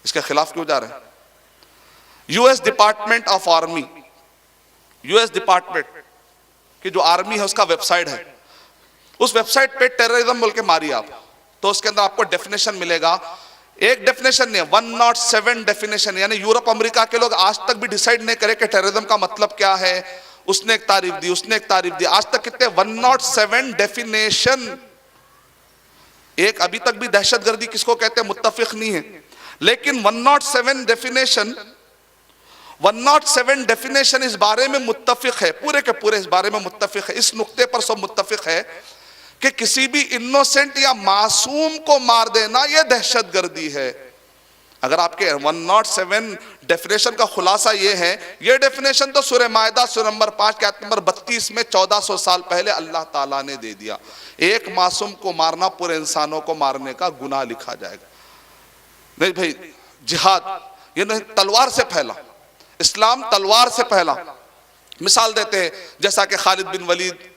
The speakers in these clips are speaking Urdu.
اس کے خلاف کیوں جا رہے ہیں؟ U S department of army, U S department کی جو آرمی ہے اس کا ویب سائٹ ہے، اس ویب سائٹ پہ ٹیررزم بول کے ماری آپ تو اس کے اندر آپ کو ڈیفینیشن ملے گا. ایک ڈیفینیشن نہیں، 107 ڈیفینیشن. یعنی یورپ امریکہ کے لوگ آج تک بھی ڈیسائیڈ نہیں کرے کہ ٹیررزم کا مطلب کیا ہے. اس نے ایک تعریف دی، اس نے ایک تعریف دی، آج تک کتنے 107 ڈیفینیشن. ایک ابھی تک بھی دہشت گردی کس کو کہتے ہیں متفق نہیں ہے. لیکن 107 ڈیفینیشن اس بارے میں متفق ہے، پورے کے پورے اس بارے میں متفق ہے، اس نقطے پر سب متفق ہے کہ کسی بھی انوسنٹ یا معصوم کو مار دینا یہ دہشت گردی ہے. اگر آپ کے 107 ڈیفینیشن کا خلاصہ یہ ہے، یہ ڈیفینیشن تو سورہ مائدہ سورہ نمبر 5 کی آیت نمبر 32 میں 1400 سال پہلے اللہ تعالیٰ نے دے دیا. ایک معصوم کو مارنا پورے انسانوں کو مارنے کا گناہ لکھا جائے گا. نہیں بھائی، جہاد یہ نہیں تلوار سے پھیلا، اسلام تلوار سے پھیلا. مثال دیتے ہیں جیسا کہ خالد بن ولید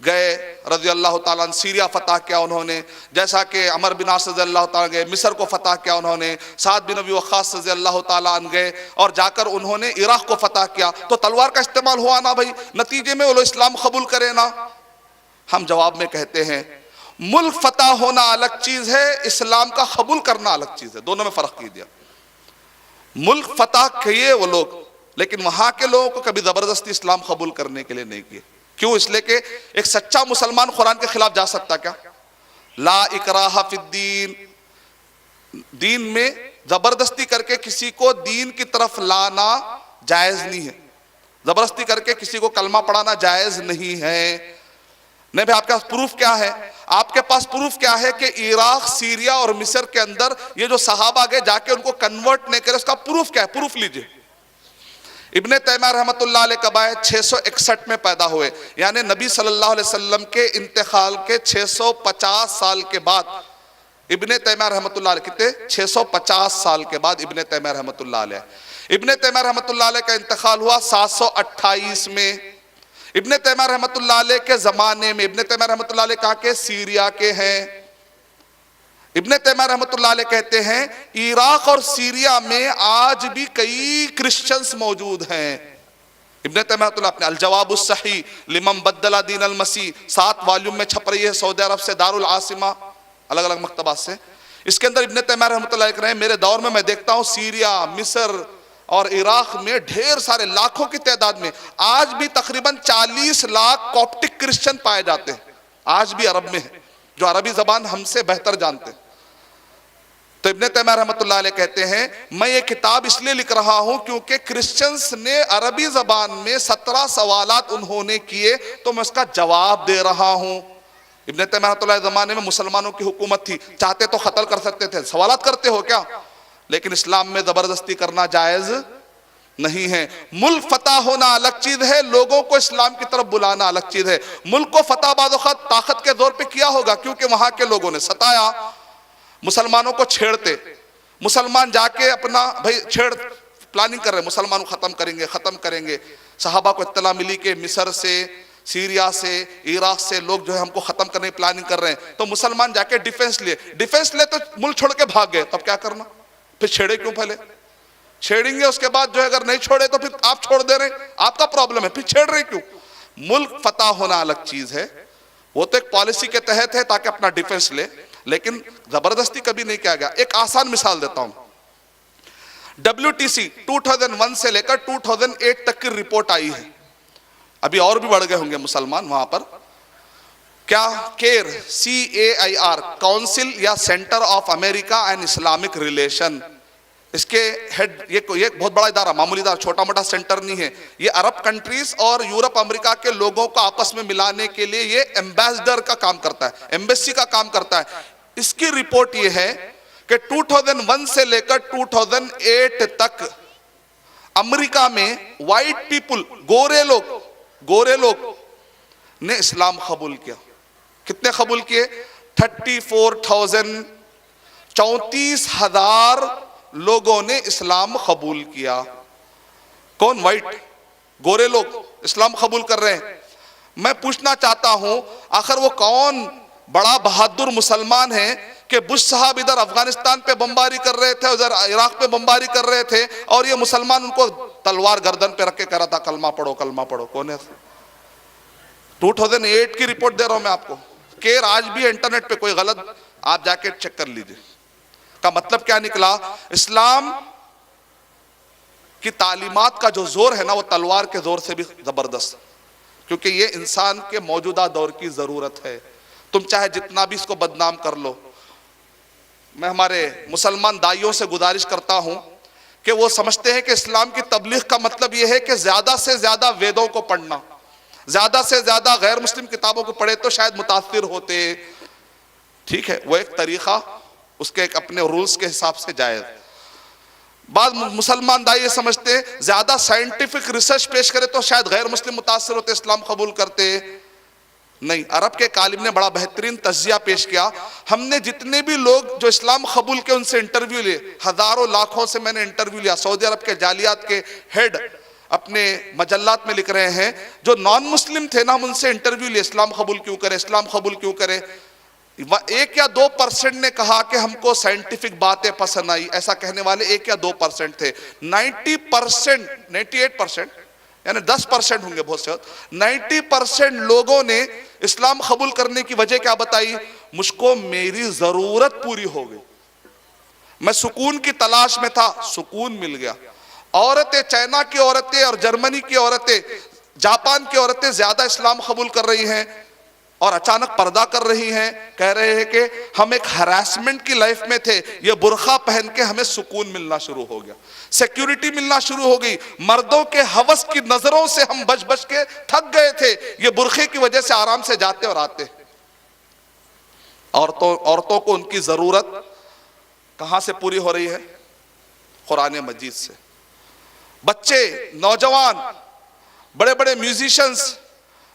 گئے رضی اللہ تعالیٰ عنہ، سیریا فتح کیا انہوں نے. جیسا کہ عمر بن عاص رضی اللہ تعالیٰ گئے مصر کو فتح کیا انہوں نے. سعد بن ابی وقاص رضی اللہ تعالیٰ عنہ گئے اور جا کر انہوں نے عراق کو فتح کیا. تو تلوار کا استعمال ہوا نا بھائی، نتیجے میں وہ لوگ اسلام قبول کرے نا. ہم جواب میں کہتے ہیں ملک فتح ہونا الگ چیز ہے، اسلام کا قبول کرنا الگ چیز ہے. دونوں میں فرق کی دیا. ملک فتح کیے وہ لوگ، لیکن وہاں کے لوگوں کو کبھی زبردستی اسلام قبول کرنے کے لیے نہیں کیے. کیوں؟ اس لیے کہ ایک سچا مسلمان قرآن کے خلاف جا سکتا کیا؟ لا اکراہ فی الدین، دین میں زبردستی کر کے کسی کو دین کی طرف لانا جائز نہیں ہے. زبردستی کر کے کسی کو کلمہ پڑھانا جائز نہیں ہے. نہیں بھائی، آپ کے پاس پروف کیا ہے؟ آپ کے پاس پروف کیا ہے کہ عراق، سیریا اور مصر کے اندر یہ جو صحابہ گئے جا کے ان کو کنورٹ نہیں کرے؟ اس کا پروف کیا ہے؟ پروف لیجئے. ابن تیمیہ رحمۃ اللہ علیہ کبائے 661 میں پیدا ہوئے، یعنی نبی صلی اللہ علیہ وسلم کے انتقال کے 650 سال کے بعد ابن تیمیہ رحمۃ اللہ علیہ، کتنے 650 سال کے بعد ابن تیمیہ رحمۃ اللہ علیہ. ابن تیمیہ رحمۃ اللہ علیہ کا انتقال ہوا 728 میں. ابن تیمیہ رحمۃ اللہ علیہ کے زمانے میں، ابن تیمیہ رحمۃ اللہ علیہ کہاں کے؟ سیریا کے ہیں. ابن تیمیہ رحمۃ اللہ علیہ کہتے ہیں عراق اور سیریا میں آج بھی کئی کرسچنز موجود ہیں. ابن تیمیہ رحمۃ اللہ اپنے الجواب الصحیح لمن بدل دین المسیح 7 والیوم میں چھپ رہی ہے سعودی عرب سے، دارالعاصمہ، الگ الگ مکتبات سے. اس کے اندر ابن تیمیہ رحمۃ اللہ علیہ کہہ رہے ہیں میرے دور میں دیکھتا ہوں سیریا، مصر اور عراق میں ڈھیر سارے لاکھوں کی تعداد میں آج بھی تقریباً 40 لاکھ کوپٹک کرسچن پائے جاتے ہیں. آج بھی عرب میں ہیں جو عربی زبان ہم سے بہتر جانتے ہیں. تو ابن تیمیہ رحمۃ اللہ علیہ کہتے ہیں میں یہ کتاب اس لیے لکھ رہا ہوں کیونکہ کرسچنز نے عربی زبان میں 17 سوالات انہوں نے کیے تو میں اس کا جواب دے رہا ہوں. ابن تیمیہ رحمۃ اللہ زمانے میں مسلمانوں کی حکومت تھی، چاہتے تو قتل کر سکتے تھے. سوالات کرتے ہو کیا؟ لیکن اسلام میں زبردستی کرنا جائز نہیں ہے. ملک فتح ہونا الگ چیز ہے، لوگوں کو اسلام کی طرف بلانا الگ چیز ہے. ملک کو فتح بعض اوقات طاقت کے زور پہ کیا ہوگا کیونکہ وہاں کے لوگوں نے ستایا، مسلمانوں کو چھیڑتے. مسلمان جا کے اپنا بھائی پلاننگ کر رہے ہیں مسلمانوں ختم کریں گے. صحابہ کو اطلاع ملی کہ مصر سے، سیریا سے، عراق سے لوگ جو ہے ہم کو ختم کرنے کی پلاننگ کر رہے ہیں. تو مسلمان جا کے ڈیفنس لے تو ملک چھوڑ کے بھاگ گئے. تب کیا کرنا؟ پھر چھیڑے کیوں؟ پہلے چھیڑیں گے، اس کے بعد جو ہے اگر نہیں چھوڑے تو پھر آپ چھوڑ دے رہے ہیں، آپ کا پرابلم ہے، پھر چھیڑ رہے کیوں؟ ملک فتح ہونا الگ چیز ہے، وہ تو ایک پالیسی کے تحت ہے تاکہ اپنا ڈیفنس لے، لیکن زبردستی کبھی نہیں کیا گیا. ایک آسان مثال دیتا ہوں. WTC 2001 سے لے کر 2008 تک کی رپورٹ آئی ہے. ابھی اور بھی بڑھ گئے ہوں گے مسلمان وہاں پر. کیا کیر CAIR کاؤنسل یا centre of America and Islamic relation, اس کے ہیڈ یہ بہت بڑا ادارہ، معمولی ادارہ، چھوٹا موٹا سینٹر نہیں ہے. یہ عرب کنٹریز اور یورپ امریکہ کے لوگوں کو آپس میں ملانے کے لیے یہ ایمبیسڈر کا کام کرتا ہے، ایمبیسی کا کام کرتا ہے. اس کی رپورٹ یہ ہے کہ 2001 سے لے کر 2008 تک امریکہ میں وائٹ پیپل، گورے لوگ نے اسلام قبول کیا. کتنے قبول کیے؟ 34,000، 34,000 لوگوں نے اسلام قبول کیا. کون؟ وائٹ، گورے لوگ اسلام قبول کر رہے ہیں. میں پوچھنا چاہتا ہوں آخر وہ کون بڑا بہادر مسلمان ہے کہ بش صاحب ادھر افغانستان پہ بمباری کر رہے تھے, ادھر عراق پہ بمباری کر رہے تھے, اور یہ مسلمان ان کو تلوار گردن پہ رکھ کے کہہ رہا تھا کلمہ پڑھو کلمہ پڑھو. کون ہے؟ 2008 کی رپورٹ دے رہا ہوں میں آپ کو. کیر آج بھی انٹرنیٹ پہ کوئی غلط آپ جا کے چیک کر لیجئے. کا مطلب کیا نکلا؟ اسلام کی تعلیمات کا جو زور ہے نا وہ تلوار کے زور سے بھی زبردست, کیونکہ یہ انسان کے موجودہ دور کی ضرورت ہے. تم چاہے جتنا بھی اس کو بدنام کر لو. میں ہمارے مسلمان دائیوں سے گزارش کرتا ہوں کہ وہ سمجھتے ہیں کہ اسلام کی تبلیغ کا مطلب یہ ہے کہ زیادہ سے زیادہ ویدوں کو پڑھنا, زیادہ سے زیادہ غیر مسلم کتابوں کو پڑھے تو شاید متاثر ہوتے. ٹھیک ہے, وہ ایک طریقہ, اس کے ایک اپنے رولز کے حساب سے جائز. بعض مسلمان دائی یہ سمجھتے ہیں زیادہ سائنٹیفک ریسرچ پیش کرے تو شاید غیر مسلم متاثر ہوتے, اسلام قبول کرتے. نہیں, عرب کے ایک عالم نے بڑا بہترین تجزیہ پیش کیا. ہم نے جتنے بھی لوگ جو اسلام قبول کے ان سے انٹرویو لیے, ہزاروں لاکھوں سے میں نے انٹرویو لیا. سعودی عرب کے جالیات کے ہیڈ اپنے مجلات میں لکھ رہے ہیں جو نان مسلم تھے نا, ہم ان سے انٹرویو لیے اسلام قبول کیوں کرے, اسلام قبول کیوں کرے. 1 یا 2% نے کہا کہ ہم کو سائنٹیفک باتیں پسند آئی, ایسا کہنے والے 1 یا 2% تھے. 90%, 98% یعنی 10% ہوں گے بہت سے, 90% لوگوں نے اسلام قبول کرنے کی وجہ کیا بتائی؟ مجھ کو میری ضرورت پوری ہو گئی, میں سکون کی تلاش میں تھا, سکون مل گیا. عورتیں, چائنا کی عورتیں اور جرمنی کی عورتیں, جاپان کی عورتیں زیادہ اسلام قبول کر رہی ہیں اور اچانک پردہ کر رہی ہیں. کہہ رہے ہیں کہ ہم ایک ہراسمنٹ کی لائف میں تھے, یہ برقع پہن کے ہمیں سکون ملنا شروع ہو گیا, سیکیورٹی ملنا شروع ہو گئی. مردوں کے ہوس کی نظروں سے ہم بچ بچ کے تھک گئے تھے, یہ برقعے کی وجہ سے آرام سے جاتے اور آتے. عورتوں کو ان کی ضرورت کہاں سے پوری ہو رہی ہے؟ قرآن مجید سے. بچے, نوجوان, بڑے بڑے میوزیشنز,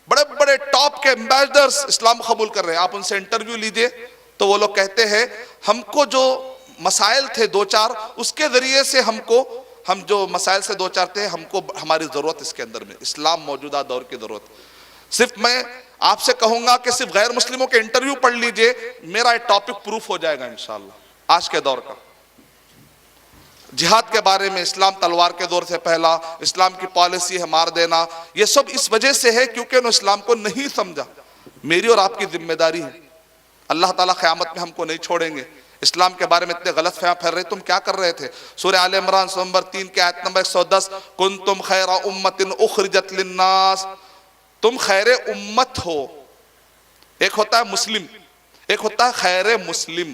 بڑے بڑے ٹاپ کے ایمبیسڈرز اسلام قبول کر رہے ہیں. آپ ان سے انٹرویو لیجئے تو وہ لوگ کہتے ہیں ہم کو جو مسائل تھے 2-4, اس کے ذریعے سے ہم جو مسائل سے 2-4 تھے, ہم کو ہماری ضرورت اس کے اندر میں, اسلام موجودہ دور کی ضرورت. صرف میں آپ سے کہوں گا کہ صرف غیر مسلموں کے انٹرویو پڑھ لیجئے, میرا ایک ٹاپک پروف ہو جائے گا انشاءاللہ آج کے دور کا. جہاد کے بارے میں اسلام تلوار کے دور سے پہلا, اسلام کی پالیسی ہے مار دینا. یہ سب اس وجہ سے ہے کیونکہ انہوں اسلام کو نہیں سمجھا. میری اور آپ کی ذمہ داری ہے, اللہ تعالیٰ قیامت میں ہم کو نہیں چھوڑیں گے. اسلام کے بارے میں اتنے غلط فہم پھیل رہے, تم کیا کر رہے تھے؟ سورہ آل عمران نمبر 3 کے آیت نمبر 110, کنتم خیر امت اخرجت للناس, تم خیر امت ہو. ایک ہوتا ہے مسلم, ایک ہوتا ہے خیر مسلم.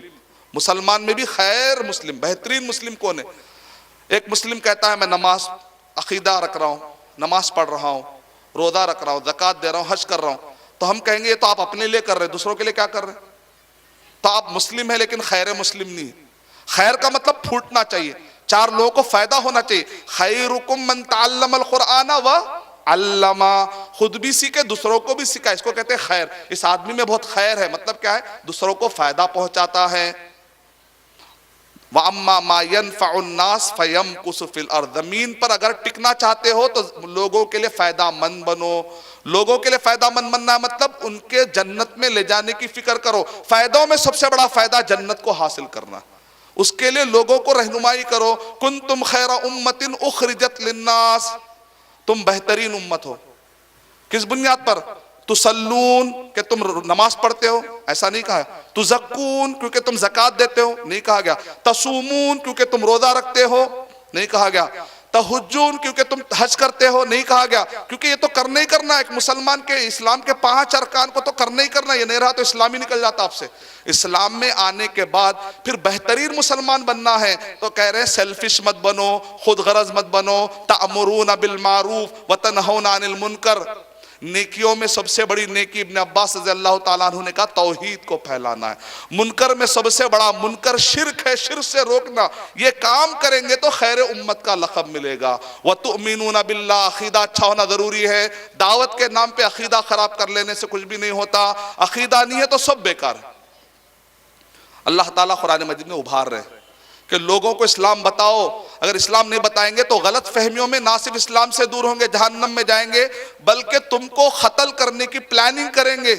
مسلمان میں بھی خیر مسلم, بہترین مسلم کون ہے؟ ایک مسلم کہتا ہے میں نماز عقیدہ رکھ رہا ہوں, نماز پڑھ رہا ہوں, روزہ رکھ رہا ہوں, زکوٰۃ دے رہا ہوں, حج کر رہا ہوں. تو ہم کہیں گے یہ تو آپ اپنے لیے کر رہے ہیں, دوسروں کے لیے کیا کر رہے ہیں؟ تو آپ مسلم ہیں لیکن خیر مسلم نہیں. خیر کا مطلب پھوٹنا چاہیے, 4 لوگوں کو فائدہ ہونا چاہیے. خیرکم من تعلم القرآن وعلم, خود بھی سیکھے دوسروں کو بھی سکھائے, اس کو کہتے ہیں خیر. اس آدمی میں بہت خیر ہے, مطلب کیا ہے؟ دوسروں کو فائدہ پہنچاتا ہے. وَأَمَّا مَا يَنْفَعُ النَّاسِ فَيَمْكُسُ فِي الْأَرْضِ, زمین پر اگر ٹکنا چاہتے ہو تو لوگوں کے لیے فائدہ مند بنو. لوگوں کے لیے فائدہ مند بننا مطلب ان کے جنت میں لے جانے کی فکر کرو. فائدوں میں سب سے بڑا فائدہ جنت کو حاصل کرنا, اس کے لیے لوگوں کو رہنمائی کرو. کنتم خیر امت اخرجت للناس, تم بہترین امت ہو. کس بنیاد پر؟ تسلون, کہ تم نماز پڑھتے ہو, ایسا نہیں کہا. تزکون, کیونکہ تم زکوٰۃ دیتے ہو, نہیں کہا گیا. تصومون, کیونکہ تم روزہ رکھتے ہو, نہیں کہا گیا. تحجون, کیونکہ تم حج کرتے ہو, نہیں کہا گیا. کیونکہ یہ تو کرنا ہی کرنا ہے, ایک مسلمان کے اسلام کے 5 ارکان کو تو کرنا ہی کرنا. یہ نہیں رہا تو اسلام ہی نکل جاتا آپ سے. اسلام میں آنے کے بعد پھر بہترین مسلمان بننا ہے تو کہہ رہے ہیں سیلفش مت بنو, خود غرض مت بنو. تأمرون بالمعروف وتنہون عن المنکر, نیکیوں میں سب سے بڑی نیکی ابن عباس رضی اللہ تعالیٰ عنہ نے کہا توحید کو پھیلانا ہے. منکر میں سب سے بڑا منکر شرک ہے, شرک سے روکنا. یہ کام کریں گے تو خیر امت کا لقب ملے گا. وَتُؤْمِنُونَ بِاللَّهِ, عقیدہ اچھا ہونا ضروری ہے. دعوت کے نام پہ عقیدہ خراب کر لینے سے کچھ بھی نہیں ہوتا. عقیدہ نہیں ہے تو سب بیکار ہے. اللہ تعالیٰ قرآن مجید میں ابھار رہے کہ لوگوں کو اسلام بتاؤ. اگر اسلام نہیں بتائیں گے تو غلط فہمیوں میں نہ صرف اسلام سے دور ہوں گے, جہنم میں جائیں گے, بلکہ تم کو قتل کرنے کی پلاننگ کریں گے.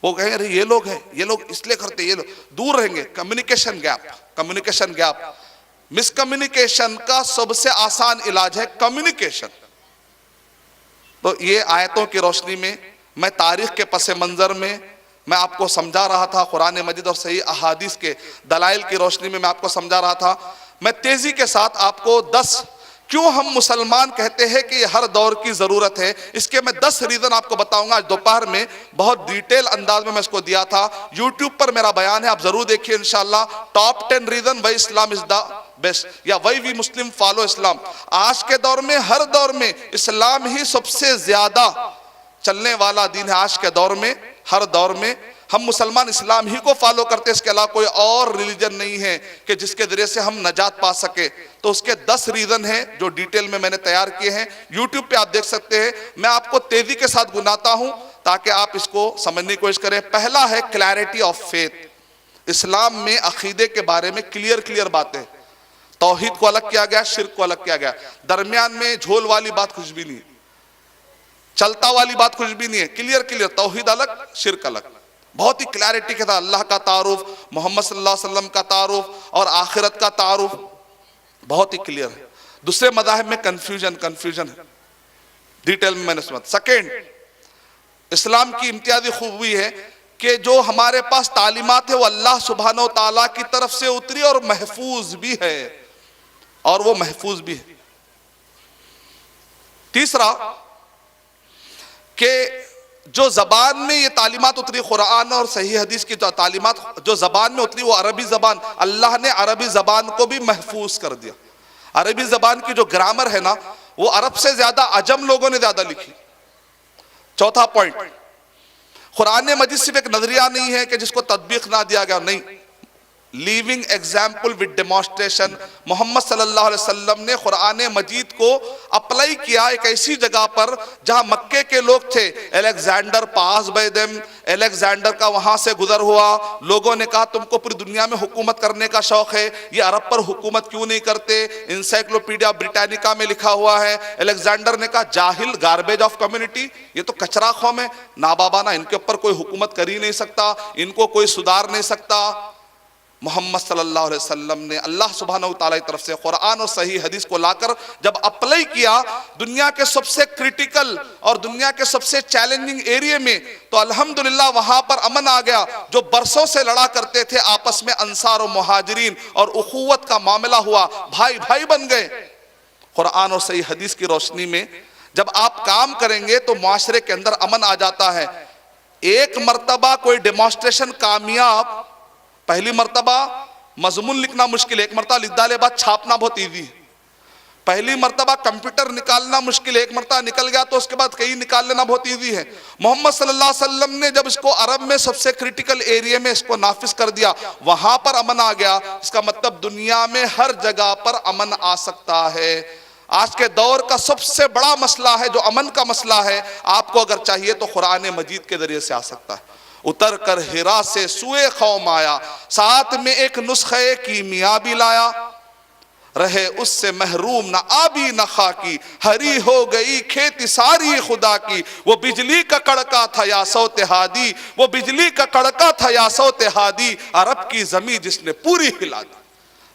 وہ کہیں ارے یہ لوگ ہیں، یہ لوگ اس لیے کرتے، یہ لوگ دور رہیں گے. Communication gap. مس کمیونیکیشن کا سب سے آسان علاج ہے کمیونیکیشن. تو یہ آیتوں کی روشنی میں تاریخ کے پس منظر میں آپ کو سمجھا رہا تھا، قرآن مجید اور صحیح احادیث کے دلائل کی روشنی میں آپ کو سمجھا رہا تھا. میں تیزی کے ساتھ آپ کو 10 کیوں ہم مسلمان کہتے ہیں کہ یہ ہر دور کی ضرورت ہے، اس کے میں 10 ریزن آپ کو بتاؤں گا. آج دوپہر میں بہت ڈیٹیل انداز میں اس کو دیا تھا. یوٹیوب پر میرا بیان ہے، آپ ضرور دیکھیے انشاءاللہ. Top 10 reason why Islam is the best, یا وائی وی مسلم فالو اسلام. آج کے دور میں، ہر دور میں اسلام ہی سب سے زیادہ چلنے والا دین ہے. آج کے دور میں، ہر دور میں ہم مسلمان اسلام ہی کو فالو کرتے ہیں. اس کے علاوہ کوئی اور ریلیجن نہیں ہے کہ جس کے ذریعے سے ہم نجات پا سکے. تو اس کے 10 ریزن ہیں جو ڈیٹیل میں نے تیار کیے ہیں. یوٹیوب پہ آپ دیکھ سکتے ہیں. میں آپ کو تیزی کے ساتھ گناتا ہوں تاکہ آپ اس کو سمجھنے کی کوشش کریں. پہلا ہے کلیئرٹی آف فیتھ. اسلام میں عقیدے کے بارے میں کلیئر باتیں. توحید کو الگ کیا گیا، شرک کو الگ کیا گیا. درمیان میں جھول والی بات کچھ بھی نہیں، چلتا والی بات کچھ بھی نہیں ہے. کلیئر توحید الگ، شرک الگ. بہت ہی کلیئرٹی کے ساتھ اللہ کا تعارف، محمد صلی اللہ علیہ وسلم کا تعارف اور آخرت کا تعارف بہت ہی کلیئر ہے. دوسرے مذاہب میں کنفیوژن ہے، ڈیٹیل میں نے سمجھ. سیکنڈ، اسلام کی امتیازی خوبی ہے کہ جو ہمارے پاس تعلیمات ہے وہ اللہ سبحانہ و تعالیٰ کی طرف سے اتری اور محفوظ بھی ہے، اور وہ محفوظ بھی ہے. تیسرا کہ جو زبان میں یہ تعلیمات اتری، قرآن اور صحیح حدیث کی تعلیمات جو زبان میں اتری وہ عربی زبان، اللہ نے عربی زبان کو بھی محفوظ کر دیا. عربی زبان کی جو گرامر ہے نا، وہ عرب سے زیادہ عجم لوگوں نے زیادہ لکھی. چوتھا پوائنٹ، قرآن مجید صرف ایک نظریہ نہیں ہے کہ جس کو تطبیق نہ دیا گیا، نہیں، لیونگ ایگزامپل وتھ ڈیمانسٹریشن. محمد صلی اللہ علیہ وسلم نے قرآن مجید کو اپلائی کیا ایک ایسی جگہ پر جہاں مکے کے لوگ تھے. Alexander pass by them, Alexander کا وہاں سے گزر ہوا. لوگوں نے کہا تم کو پوری دنیا میں حکومت کرنے کا شوق ہے، یہ عرب پر حکومت کیوں نہیں کرتے؟ انسائکلوپیڈیا بریٹانیکا میں لکھا ہوا ہے. الیگزینڈر نے کہا جاہل، گاربیج آف کمیونٹی، یہ تو کچرا قوم ہے، نابابانہ، ان کے اوپر کوئی حکومت کر ہی نہیں سکتا، ان کو کوئی سدھار نہیں سکتا. محمد صلی اللہ علیہ وسلم نے اللہ سبحانہ وتعالی کی طرف سے قرآن اور صحیح حدیث کو لا کر جب اپلائی کیا دنیا کے سب سے کریٹیکل اور دنیا کے سب سے چیلنجنگ ایریے میں، تو الحمدللہ وہاں پر امن آ گیا. جو برسوں سے لڑا کرتے تھے آپس میں، انصار و مہاجرین، اور اخوت کا معاملہ ہوا، بھائی بھائی بن گئے. قرآن اور صحیح حدیث کی روشنی میں جب آپ کام کریں گے تو معاشرے کے اندر امن آ جاتا ہے. ایک مرتبہ کوئی ڈیمانسٹریشن کامیاب، پہلی مرتبہ مضمون لکھنا مشکل ہے، ایک مرتبہ لکھ ڈالے بعد چھاپنا بہت ایزی ہے. پہلی مرتبہ کمپیوٹر نکالنا مشکل ہے، ایک مرتبہ نکل گیا تو اس کے بعد کہیں نکال لینا بہت ایزی ہے. محمد صلی اللہ علیہ وسلم نے جب اس کو عرب میں سب سے کریٹیکل ایریے میں اس کو نافذ کر دیا، وہاں پر امن آ گیا. اس کا مطلب دنیا میں ہر جگہ پر امن آ سکتا ہے. آج کے دور کا سب سے بڑا مسئلہ ہے جو امن کا مسئلہ ہے، آپ کو اگر چاہیے تو قرآن مجید کے ذریعے سے آ سکتا ہے. اتر کر ہرا سے سوئے قوم آیا، ساتھ میں ایک نسخے کیمیا بھی لایا. رہے اس سے محروم نہ آبی نہ خاکی، ہری ہو گئی کھیتی ساری خدا کی. وہ بجلی کا کڑکا تھا یا صوت ہادی، وہ بجلی کا کڑکا تھا یا صوت ہادی. عرب کی زمین جس نے پوری ہلا دی،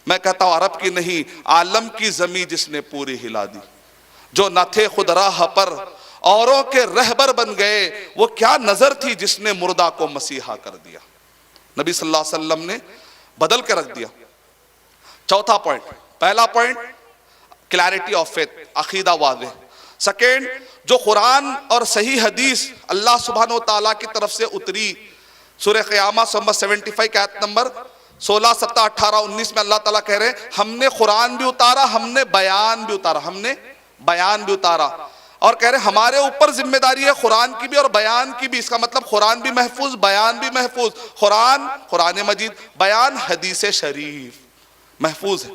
میں کہتا ہوں عرب کی نہیں، عالم کی زمین جس نے پوری ہلا دی. جو نہ تھے خود راہ پر اوروں کے رہبر بن گئے، وہ کیا نظر تھی جس نے مردہ کو مسیحا کر دیا. نبی صلی اللہ علیہ وسلم نے بدل کے رکھ دیا. چوتھا پوائنٹ، پہلا پوائنٹ کلیئرٹی آف فیتھ، عقیدہ واضح. سیکنڈ، جو قرآن اور صحیح حدیث اللہ سبحانہ وتعالیٰ کی طرف سے اتری. سورہ قیامہ نمبر 75 کی آیت نمبر 16، 17، 18، 19 میں اللہ تعالیٰ کہہ رہے ہیں ہم نے قرآن بھی اتارا، ہم نے بیان بھی اتارا، ہم نے بیان بھی اتارا. اور کہہ رہے ہیں ہمارے اوپر ذمہ داری ہے قرآن کی بھی اور بیان کی بھی. اس کا مطلب قرآن بھی محفوظ، بیان بھی محفوظ. قرآن مجید، بیان حدیث شریف محفوظ ہے.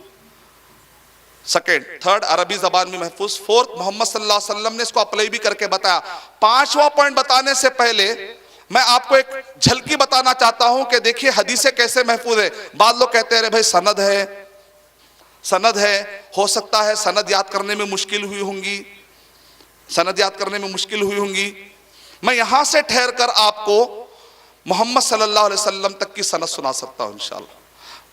سیکنڈ، تھرڈ، عربی زبان بھی محفوظ. فورتھ، محمد صلی اللہ علیہ وسلم نے اس کو اپلائی بھی کر کے بتایا. پانچواں پوائنٹ بتانے سے پہلے میں آپ کو ایک جھلکی بتانا چاہتا ہوں کہ دیکھیے حدیثیں کیسے محفوظ ہے. بعض لوگ کہتے ہیں بھائی سند ہے، ہو سکتا ہے سند یاد کرنے میں مشکل ہوئی ہوں گی. میں یہاں سے ٹھہر کر آپ کو محمد صلی اللہ علیہ وسلم تک کی سند سنا سکتا ہوں انشاءاللہ۔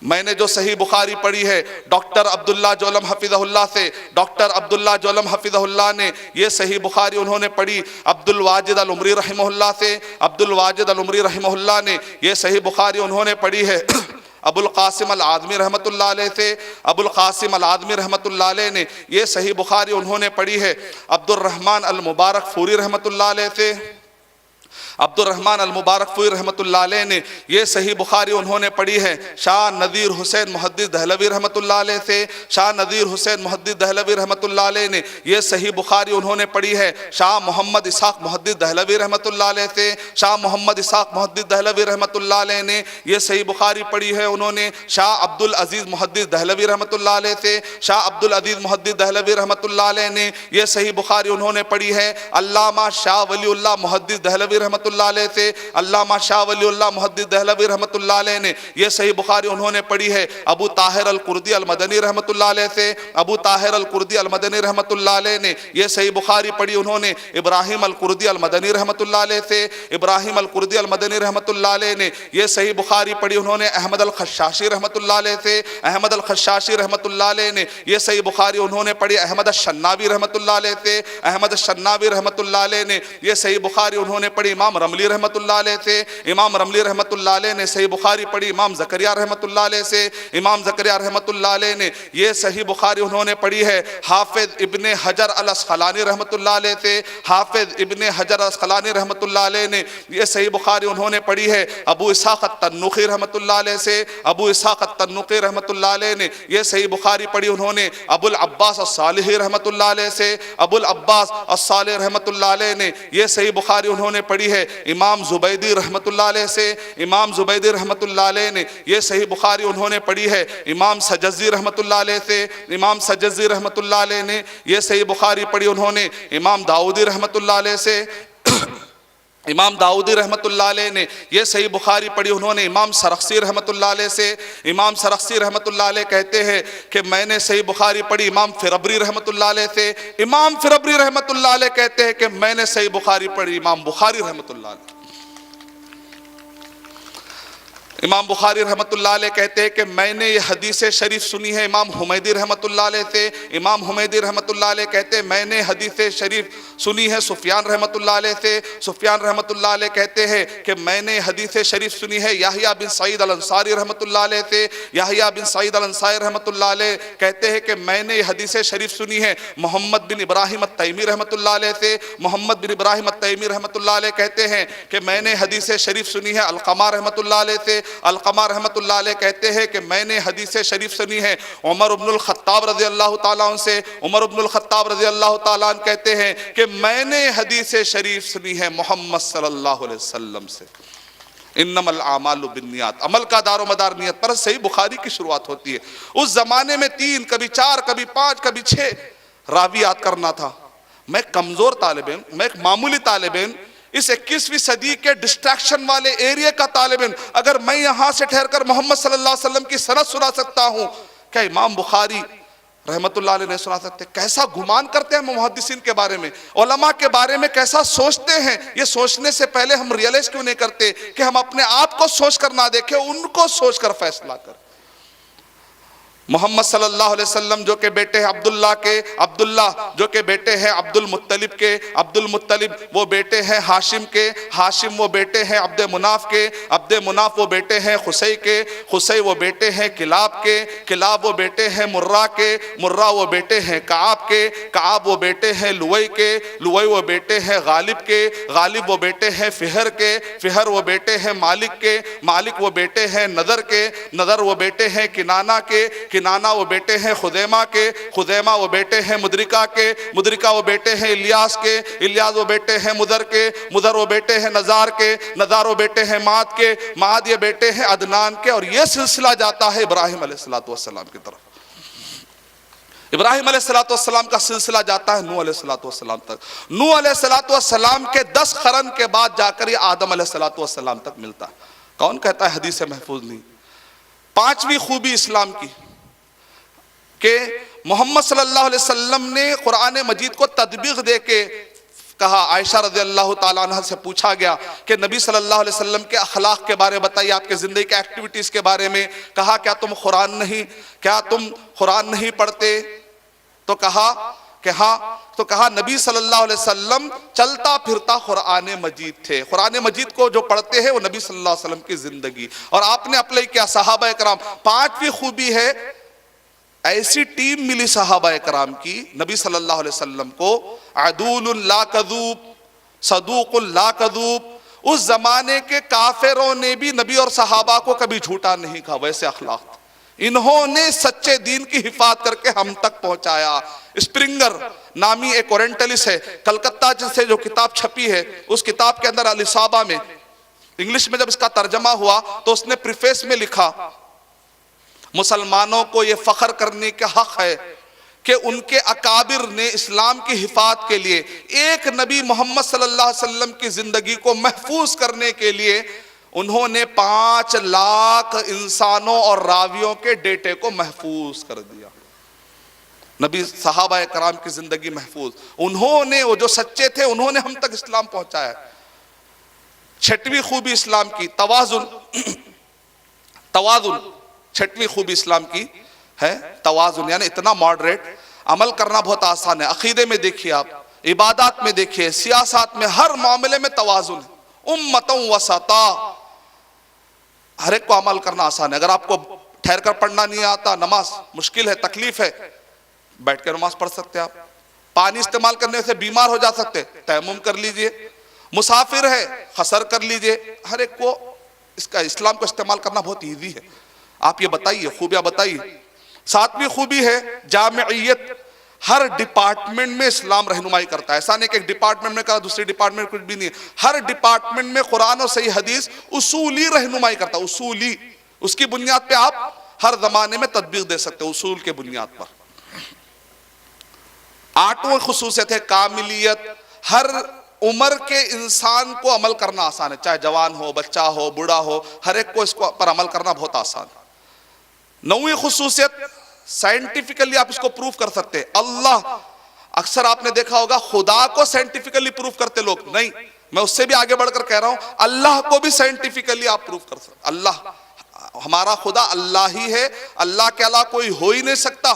میں نے جو صحیح بخاری پڑھی ہے ڈاکٹر عبداللہ جولم حفظہ اللہ سے، ڈاکٹر عبداللہ جولم حفظہ اللہ نے یہ صحیح بخاری انہوں نے پڑھی عبد الواجد العمری رحمہ اللہ سے، عبد الواجد العمری رحمہ اللہ نے یہ صحیح بخاری انہوں نے پڑھی ہے ابو القاسم العاظمی رحمۃ اللہ علیہ سے، ابو القاسم العاظمی رحمۃ اللہ علیہ نے یہ صحیح بخاری انہوں نے پڑھی ہے عبد الرحمن المبارک فوری رحمۃ اللہ علیہ سے، عبد الرحمن المبارک فوری رحمۃ اللہ علیہ نے یہ صحیح بخاری انہوں نے پڑھی ہے شاہ نذیر حسین محدث دہلوی رحمۃ اللہ علیہ سے، شاہ نذیر حسین محدث دہلوی رحمۃ اللہ علیہ نے یہ صحیح بخاری انہوں نے پڑھی ہے شاہ محمد اسحاق محدث دہلوی رحمۃ اللہ علیہ سے، شاہ محمد اسحاق محدث دہلوی رحمۃ اللہ علیہ نے یہ صحیح بخاری پڑھی ہے انہوں نے شاہ عبد العزیز محدث دہلوی رحمۃ اللہ علیہ سے، شاہ عبد العزیز محدث دہلوی رحمۃ اللہ علیہ نے یہ صحیح بخاری انہوں نے پڑھی ہے علامہ شاہ ولی اللہ محدث دہلوی رحمۃ اللہ علیہ سے، علامہ شاہ ولی اللہ محدث دہلوی رحمۃ اللہ علیہ نے یہ صحیح بخاری انہوں نے پڑھی ہے ابو طاہر القردی المدنی رحمۃ اللہ علیہ سے، ابو طاہر القردی المدنی رحمۃ اللہ علیہ نے یہ صحیح بخاری پڑھی انہوں نے ابراہیم القردی المدنی رحمۃ اللہ علیہ سے، ابراہیم القردی المدنی رحمۃ اللہ علیہ نے یہ صحیح بخاری پڑھی انہوں نے احمد الخشاشی رحمۃ اللہ علیہ سے، احمد الخشاشی رحمۃ اللہ علیہ نے یہ صحیح بخاری انہوں نے پڑھی احمد الشناوی رحمۃ اللہ علیہ سے، احمد الشناوی رحمۃ اللہ علیہ نے یہ صحیح بخاری انہوں نے پڑھی امام رملی رحمۃ اللہ علیہ سے، امام رملی رحمۃ اللہ علیہ نے صحیح بخاری پڑھی امام زکریا رحمۃ اللہ علیہ سے، امام زکریا رحمۃ اللہ علیہ نے یہ صحیح بخاری انہوں نے پڑھی ہے حافظ ابن حجر الاسقلانی رحمۃ اللہ علیہ سے، حافظ ابن حجر الاسقلانی رحمۃ اللہ علیہ نے یہ صحیح بخاری انہوں نے پڑھی ہے ابو اسحاق التنوخی رحمۃ اللہ علیہ سے، ابو اسحاق التنوخی رحمۃ اللہ علیہ نے یہ صحیح بخاری پڑھی انہوں نے ابو العباس الصالحی رحمۃ اللہ علیہ سے، ابو العباس الصالح رحمۃ اللہ علیہ نے یہ صحیح بخاری انہوں نے پڑھی ہے امام زبیدی رحمۃ اللہ علیہ سے، امام زبیدی رحمۃ اللہ علیہ نے یہ صحیح بخاری انہوں نے پڑھی ہے امام سجزی رحمۃ اللہ علیہ سے، امام سجزی رحمۃ اللہ علیہ نے یہ صحیح بخاری پڑھی انہوں نے امام داؤدی رحمۃ اللہ علیہ سے، امام داؤدی رحمۃ اللہ علیہ نے یہ صحیح بخاری پڑھی انہوں نے امام سرخسی رحمۃ اللہ علیہ سے، امام سرخسی رحمۃ اللہ علیہ کہتے ہیں کہ میں نے صحیح بخاری پڑھی امام فربری رحمۃ اللہ علیہ سے، امام فربری رحمۃ اللہ علیہ کہتے ہیں کہ میں نے صحیح بخاری پڑھی امام بخاری رحمۃ اللہ علیہ، امام بخاری رحمۃ اللہ علیہ کہتے ہیں کہ میں نے یہ حدیث شریف سنی ہے امام حمیدی رحمۃ اللہ علیہ سے، امام حمیدی رحمۃ اللہ علیہ کہتے ہیں میں نے حدیث شریف سنی ہے سفیان رحمۃ اللہ علیہ سے، سفیان رحمۃ اللہ علیہ کہتے ہیں کہ میں نے حدیث شریف سنی ہے یحییٰ بن سعید الانصاری رحمۃ اللہ علیہ سے، یحییٰ بن سعید الانصاری رحمۃ اللہ علیہ کہتے ہیں کہ میں نے یہ حدیث شریف سنی ہے محمد بن ابراہیم التیمی رحمۃ اللہ علیہ سے، محمد بن ابراہیم التیمی رحمۃ اللہ علیہ کہتے ہیں کہ میں نے حدیث شریف سنی ہے علقمہ رحمۃ اللہ علیہ سے، علقمہ رحمۃ اللہ علیہ کہتے ہیں کہ میں نے حدیث شریف سنی ہے عمر بن الخطاب رضی اللہ تعالیٰ عنہ سے، عمر بن الخطاب رضی اللہ تعالیٰ عنہ کہتے ہیں کہ میں نے حدیث شریف سنی ہے محمد صلی اللہ علیہ وسلم سے۔ انما الاعمال بالنیات، عمل کا دار و مدار نیت پر صحیح بخاری کی شروعات ہوتی ہے۔ اس زمانے میں 3 کبھی 4 کبھی 5 کبھی 6 راوی یاد کرنا تھا۔ میں کمزور طالب علم، میں ایک معمولی طالب علم، اس 21ویں صدی کے ڈسٹریکشن والے ایریا کا طالب علم، اگر میں یہاں سے ٹھہر کر محمد صلی اللہ علیہ وسلم کی سند سنا سکتا ہوں، کیا امام بخاری رحمت اللہ علیہ نے سنا سکتے؟ کیسا گمان کرتے ہیں محدثین کے بارے میں، علماء کے بارے میں کیسا سوچتے ہیں؟ یہ سوچنے سے پہلے ہم ریئلائز کیوں نہیں کرتے کہ ہم اپنے آپ کو سوچ کر نہ دیکھیں، ان کو سوچ کر فیصلہ کریں۔ محمد صلی اللہ علیہ وسلم جو کہ بیٹے ہیں عبداللہ کے، عبداللہ جو کہ بیٹے ہیں عبد المطلب کے، عبد المطلب وہ بیٹے ہیں ہاشم کے، ہاشم وہ بیٹے ہیں عبد مناف کے، عبد مناف وہ بیٹے ہیں خصی کے، خصی وہ بیٹے ہیں کلاب کے، کلاب وہ بیٹے ہیں مرہ کے، مرہ وہ بیٹے ہیں کعاب کے، کعاب وہ بیٹے ہیں لوئی کے، لوئی وہ بیٹے ہیں غالب کے، غالب وہ بیٹے ہیں فہر کے، فہر وہ بیٹے ہیں مالک کے، مالک وہ بیٹے ہیں نضر کے، نضر وہ بیٹے ہیں کنانہ کے، کنانہ وہ بیٹے ہیں خزیمہ کے، خزیمہ وہ بیٹے ہیں مدرکہ کے، مدرکہ وہ بیٹے ہیں الیاس کے، الیاس وہ بیٹے ہیں مدر کے، مدر وہ بیٹے ہیں نزار کے، نزار وہ بیٹے ہیں معد کے، معد یہ بیٹے ہیں عدنان کے، اور یہ سلسلہ جاتا ہے ابراہیم علیہ السلام کی طرف۔ ابراہیم علیہ السلام کا سلسلہ جاتا ہے نوح علیہ السلام تک، نوح علیہ السلام کے 10 قرن کے بعد جا کر یہ آدم علیہ السلام تک ملتا ہے۔ کون کہتا ہے حدیث محفوظ نہیں؟ 5ویں خوبی اسلام کی کہ محمد صلی اللہ علیہ وسلم نے قرآن مجید کو تطبیق دے کے کہا عائشہ رضی اللہ تعالیٰ عنہ سے پوچھا گیا کہ نبی صلی اللہ علیہ وسلم کے اخلاق کے بارے بتائیے، آپ کے زندگی کے ایکٹیویٹیز کے بارے میں. کہا کیا تم قرآن نہیں پڑھتے؟ تو کہا کہ ہاں. تو کہا نبی صلی اللہ علیہ وسلم چلتا پھرتا قرآن مجید تھے. قرآن مجید کو جو پڑھتے ہیں وہ نبی صلی اللہ علیہ وسلم کی زندگی. اور آپ نے اپلائی کیا صحابہ کرام. پانچویں خوبی ہے ایسی ٹیم ملی صحابہ کرام کی نبی صلی اللہ علیہ وسلم کو، عدول لا کذوب، صدوق لا کذوب. اس زمانے کے کافروں نے بھی نبی اور صحابہ کو کبھی جھوٹا نہیں کہا. ویسے اخلاق انہوں نے سچے دین کی حفاظت کر کے ہم تک پہنچایا. اسپرنگر نامی ایک اورینٹلسٹ ہے کلکتہ سے جو کتاب چھپی ہے، اس کتاب کے اندر الاصابہ میں انگلش میں جب اس کا ترجمہ ہوا تو اس نے پریفیس میں لکھا مسلمانوں کو یہ فخر کرنے کا حق ہے کہ ان کے اکابر نے اسلام کی حفاظت کے لیے ایک نبی محمد صلی اللہ علیہ وسلم کی زندگی کو محفوظ کرنے کے لیے انہوں نے 5 لاکھ انسانوں اور راویوں کے ڈیٹے کو محفوظ کر دیا. نبی صحابہ کرام کی زندگی محفوظ. انہوں نے، وہ جو سچے تھے، انہوں نے ہم تک اسلام پہنچایا. 6ویں خوبی اسلام کی توازن. توازن 6ویں خوبی اسلام کی ہے توازن، یعنی اتنا ماڈریٹ. عمل کرنا بہت آسان ہے. عقیدے میں دیکھیے، آپ عبادات میں دیکھیے، سیاست میں، ہر معاملے میں توازن ہے. امتوں وسطا، ہر ایک کو عمل کرنا آسان ہے. اگر آپ کو ٹھہر کر پڑھنا نہیں آتا، نماز مشکل ہے، تکلیف ہے، بیٹھ کے نماز پڑھ سکتے. آپ پانی استعمال کرنے سے بیمار ہو جا سکتے، تیمم کر لیجئے. مسافر ہے، قصر کر لیجئے. ہر ایک کو اس کا اسلام کو استعمال کرنا بہت ایزی ہے. آپ یہ بتائیے، خوبیاں بتائیے. 7ویں خوبی ہے جامعیت. ہر ڈپارٹمنٹ میں اسلام رہنمائی کرتا ہے. ایسا نہیں کہ ایک ڈپارٹمنٹ میں کہا دوسری ڈپارٹمنٹ کچھ بھی نہیں ہے. ہر ڈپارٹمنٹ میں قرآن اور صحیح حدیث اصولی رہنمائی کرتا ہے. اصولی، اس کی بنیاد پہ آپ ہر زمانے میں تطبیق دے سکتے ہیں، اصول کے بنیاد پر. 8واں خصوصیت ہے کاملیت. ہر عمر کے انسان کو عمل کرنا آسان ہے، چاہے جوان ہو، بچہ ہو، بوڑھا ہو، ہر ایک کو اس پر عمل کرنا بہت آسان ہے. 9ویں خصوصیت سائنٹیفیکلی آپ اس کو پروف کر سکتے ہیں. اللہ، اکثر آپ نے دیکھا ہوگا خدا کو سائنٹیفیکلی پروف کرتے لوگ نہیں. میں اس سے بھی آگے بڑھ کر کہہ رہا ہوں اللہ کو بھی سائنٹیفیکلی آپ پروف کر سکتے. اللہ، ہمارا خدا اللہ ہی ہے، اللہ کے علاوہ کوئی ہو ہی نہیں سکتا.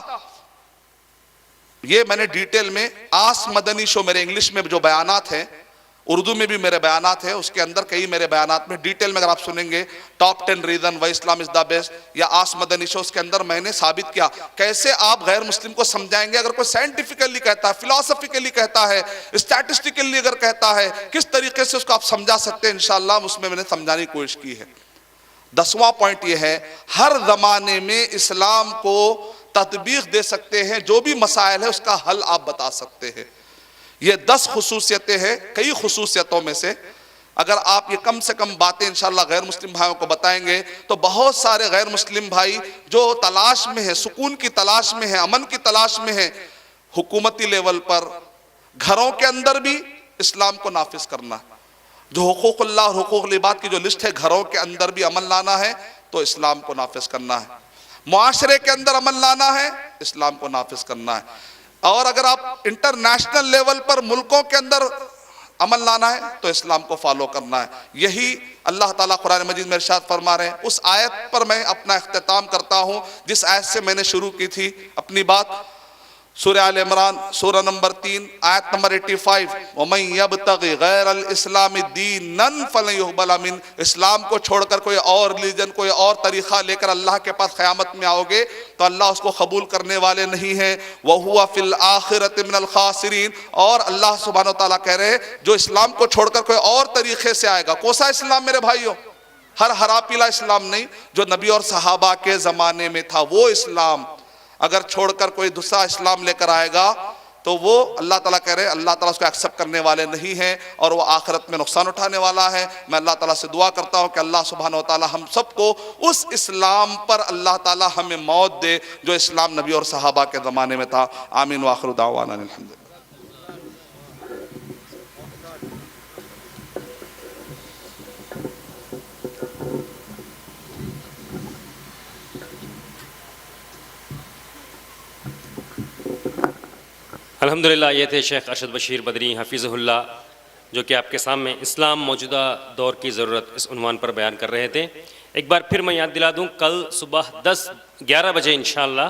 یہ میں نے ڈیٹیل میں آس مدنی شو، میرے انگلش میں جو بیانات ہیں، اردو میں بھی میرے بیانات ہیں، اس کے اندر کئی میرے بیانات میں ڈیٹیل میں اگر آپ سنیں گے top 10 reason why Islam is the best یا آس مدنی شو، اس کے اندر میں نے ثابت کیا کیسے آپ غیر مسلم کو سمجھائیں گے. اگر کوئی سائنٹیفیکلی کہتا ہے، فلاسفیکلی کہتا ہے، اسٹیٹسٹیکلی اگر کہتا ہے، کس طریقے سے اس کو آپ سمجھا سکتے ہیں. انشاءاللہ اس میں نے سمجھانے کی کوشش کی ہے. 10واں پوائنٹ یہ ہے ہر زمانے میں اسلام کو تطبیق دے سکتے ہیں. جو بھی مسائل ہے اس کا حل آپ بتا سکتے ہیں. یہ 10 خصوصیتیں ہیں. کئی خصوصیتوں میں سے اگر آپ یہ کم سے کم باتیں انشاءاللہ غیر مسلم بھائیوں کو بتائیں گے تو بہت سارے غیر مسلم بھائی جو تلاش میں ہیں، سکون کی تلاش میں ہیں، امن کی تلاش میں ہیں، حکومتی لیول پر، گھروں کے اندر بھی اسلام کو نافذ کرنا ہے. جو حقوق اللہ اور حقوق العباد کی جو لسٹ ہے، گھروں کے اندر بھی عمل لانا ہے تو اسلام کو نافذ کرنا ہے. معاشرے کے اندر عمل لانا ہے، اسلام کو نافذ کرنا ہے. اور اگر آپ انٹرنیشنل لیول پر ملکوں کے اندر عمل لانا ہے تو اسلام کو فالو کرنا ہے. یہی اللہ تعالیٰ قرآن مجید میں ارشاد فرما رہے ہیں. اس آیت پر میں اپنا اختتام کرتا ہوں جس آیت سے میں نے شروع کی تھی اپنی بات. سورہ آل عمران سورہ نمبر 3 آیت نمبر 85 وَمَنْ يَبْتَغِ غَيْرَ الْإِسْلَامِ دِينًا فَلَنْ يُقْبَلَ مِنْهُ. اسلام کو چھوڑ کر کوئی اور ریلیجن، کوئی اور طریقہ لے کر اللہ کے پاس قیامت میں آؤ گے تو اللہ اس کو قبول کرنے والے نہیں ہیں. وَهُوَ فِي الْآخِرَةِ مِنَ الْخَاسِرِينَ. اور اللہ سبحانہ وتعالیٰ کہہ رہے ہیں جو اسلام کو چھوڑ کر کوئی اور طریقے سے آئے گا. کون سا اسلام میرے بھائیوں؟ ہر ہرا پیلا اسلام نہیں، جو نبی اور صحابہ کے زمانے میں تھا وہ اسلام. اگر چھوڑ کر کوئی دوسرا اسلام لے کر آئے گا تو وہ اللہ تعالیٰ کہہ رہے ہیں اللہ تعالیٰ اس کو ایکسپٹ کرنے والے نہیں ہیں اور وہ آخرت میں نقصان اٹھانے والا ہے. میں اللہ تعالیٰ سے دعا کرتا ہوں کہ اللہ سبحانہ وتعالیٰ ہم سب کو اس اسلام پر اللہ تعالیٰ ہمیں موت دے جو اسلام نبی اور صحابہ کے زمانے میں تھا. آمین وآخر دعوانا الحمدللہ. الحمدللہ یہ تھے شیخ ارشد بشیر بدری حفیظہ اللہ، جو کہ آپ کے سامنے اسلام موجودہ دور کی ضرورت اس عنوان پر بیان کر رہے تھے۔ ایک بار پھر میں یاد دلا دوں، کل صبح 11 بجے انشاءاللہ